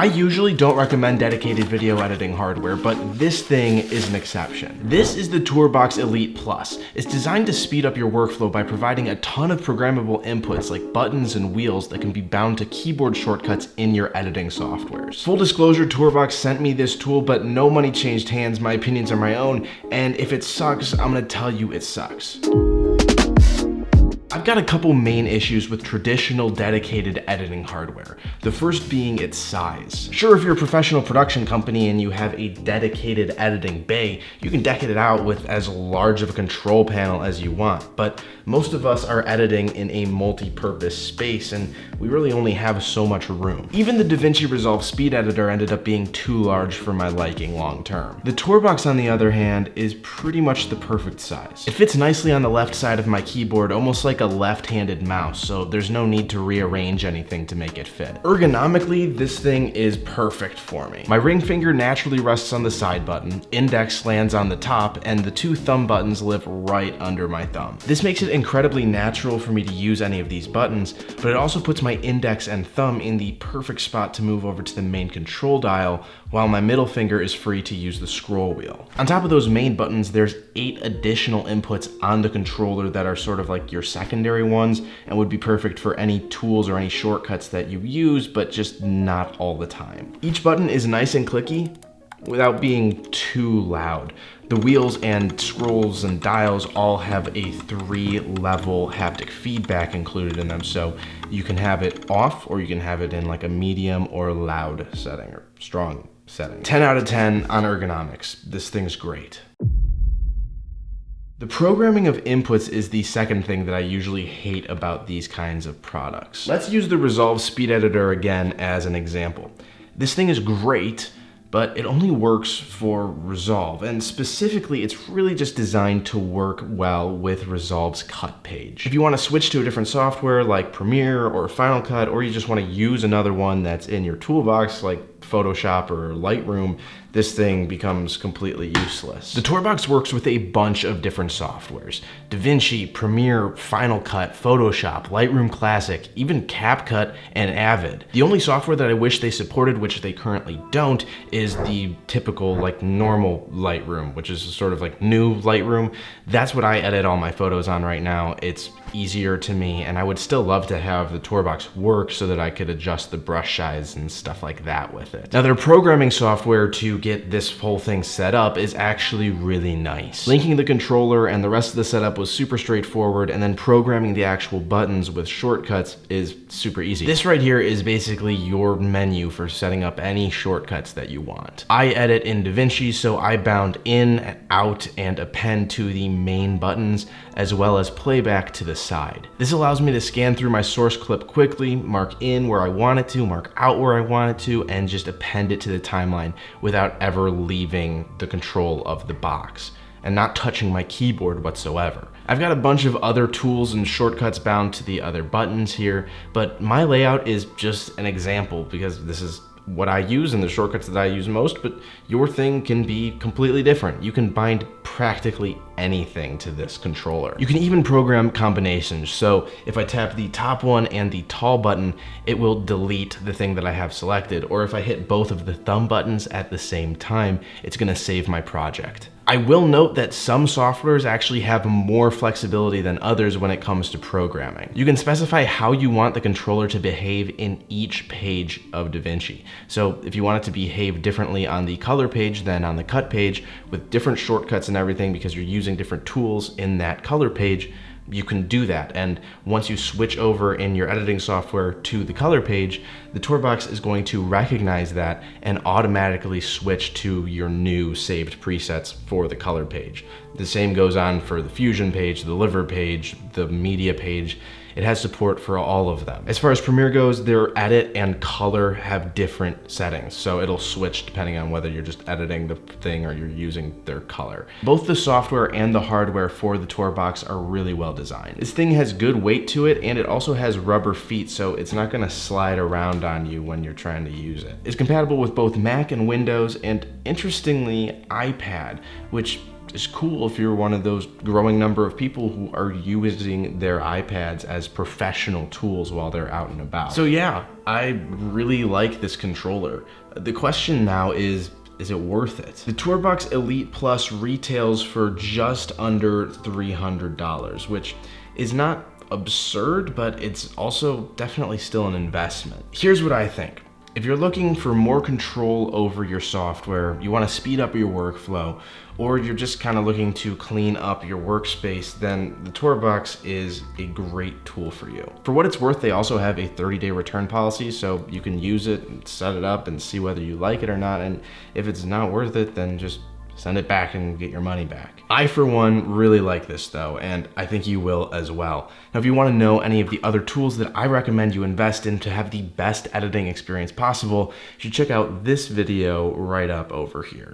I usually don't recommend dedicated video editing hardware, but this thing is an exception. This is the Tourbox Elite Plus. It's designed to speed up your workflow by providing a ton of programmable inputs like buttons and wheels that can be bound to keyboard shortcuts in your editing softwares. Full disclosure, Tourbox sent me this tool, but no money changed hands. My opinions are my own, and if it sucks, I'm gonna tell you it sucks. I've got a couple main issues with traditional dedicated editing hardware. The first being its size. Sure, if you're a professional production company and you have a dedicated editing bay, you can deck it out with as large of a control panel as you want, but most of us are editing in a multi-purpose space and we really only have so much room. Even the DaVinci Resolve Speed Editor ended up being too large for my liking long term. The Tourbox, on the other hand, is pretty much the perfect size. It fits nicely on the left side of my keyboard, almost like a left-handed mouse, so there's no need to rearrange anything to make it fit. Ergonomically, this thing is perfect for me. My ring finger naturally rests on the side button, index lands on the top, and the two thumb buttons live right under my thumb. This makes it incredibly natural for me to use any of these buttons, but it also puts my index and thumb in the perfect spot to move over to the main control dial, while my middle finger is free to use the scroll wheel. On top of those main buttons, there's 8 additional inputs on the controller that are sort of like your secondary ones and would be perfect for any tools or any shortcuts that you use, but just not all the time. Each button is nice and clicky without being too loud. The wheels and scrolls and dials all have a 3-level haptic feedback included in them, so you can have it off or you can have it in like a medium or loud setting or strong setting. 10 out of 10 on ergonomics. This thing's great. The programming of inputs is the second thing that I usually hate about these kinds of products. Let's use the Resolve Speed Editor again as an example. This thing is great, but it only works for Resolve, and specifically it's really just designed to work well with Resolve's cut page. If you want to switch to a different software like Premiere or Final Cut, or you just want to use another one that's in your toolbox like Photoshop or Lightroom, this thing becomes completely useless. The Tourbox works with a bunch of different softwares: DaVinci, Premiere, Final Cut, Photoshop, Lightroom Classic, even CapCut and Avid. The only software that I wish they supported, which they currently don't, is the typical like normal Lightroom, which is sort of like new Lightroom. That's what I edit all my photos on right now. It's easier to me, and I would still love to have the Tourbox work so that I could adjust the brush size and stuff like that with it. Now, their programming software to get this whole thing set up is actually really nice. Linking the controller and the rest of the setup was super straightforward, and then programming the actual buttons with shortcuts is super easy. This right here is basically your menu for setting up any shortcuts that you want. I edit in DaVinci, so I bound in, out, and append to the main buttons, as well as playback to the side. This allows me to scan through my source clip quickly, mark in where I want it to, mark out where I want it to, and just append it to the timeline without ever leaving the control of the box and not touching my keyboard whatsoever. I've got a bunch of other tools and shortcuts bound to the other buttons here, but my layout is just an example because this is what I use and the shortcuts that I use most, but your thing can be completely different. You can bind practically anything to this controller. You can even program combinations. So if I tap the top one and the tall button, it will delete the thing that I have selected. Or if I hit both of the thumb buttons at the same time, it's gonna save my project. I will note that some softwares actually have more flexibility than others when it comes to programming. You can specify how you want the controller to behave in each page of DaVinci. So if you want it to behave differently on the color page than on the cut page, with different shortcuts and everything because you're using different tools in that color page, you can do that. And once you switch over in your editing software to the color page, the Tourbox is going to recognize that and automatically switch to your new saved presets for the color page. The same goes on for the Fusion page, the Liver page, the Media page. It has support for all of them. As far as Premiere goes, their edit and color have different settings, so it'll switch depending on whether you're just editing the thing or you're using their color. Both the software and the hardware for the Tourbox are really well designed. This thing has good weight to it, and it also has rubber feet, so it's not gonna slide around on you when you're trying to use it. It's compatible with both Mac and Windows, and interestingly, iPad, which is cool if you're one of those growing number of people who are using their iPads as professional tools while they're out and about. So yeah, I really like this controller. The question now is it worth it? The Tourbox Elite Plus retails for just under $300, which is not absurd, but it's also definitely still an investment. Here's what I think. If you're looking for more control over your software, you want to speed up your workflow, or you're just kind of looking to clean up your workspace, then the Tourbox is a great tool for you. For what it's worth, they also have a 30-day return policy, so you can use it and set it up and see whether you like it or not, and if it's not worth it, then just send it back and get your money back. I, for one, really like this though, and I think you will as well. Now, if you want to know any of the other tools that I recommend you invest in to have the best editing experience possible, you should check out this video right up over here.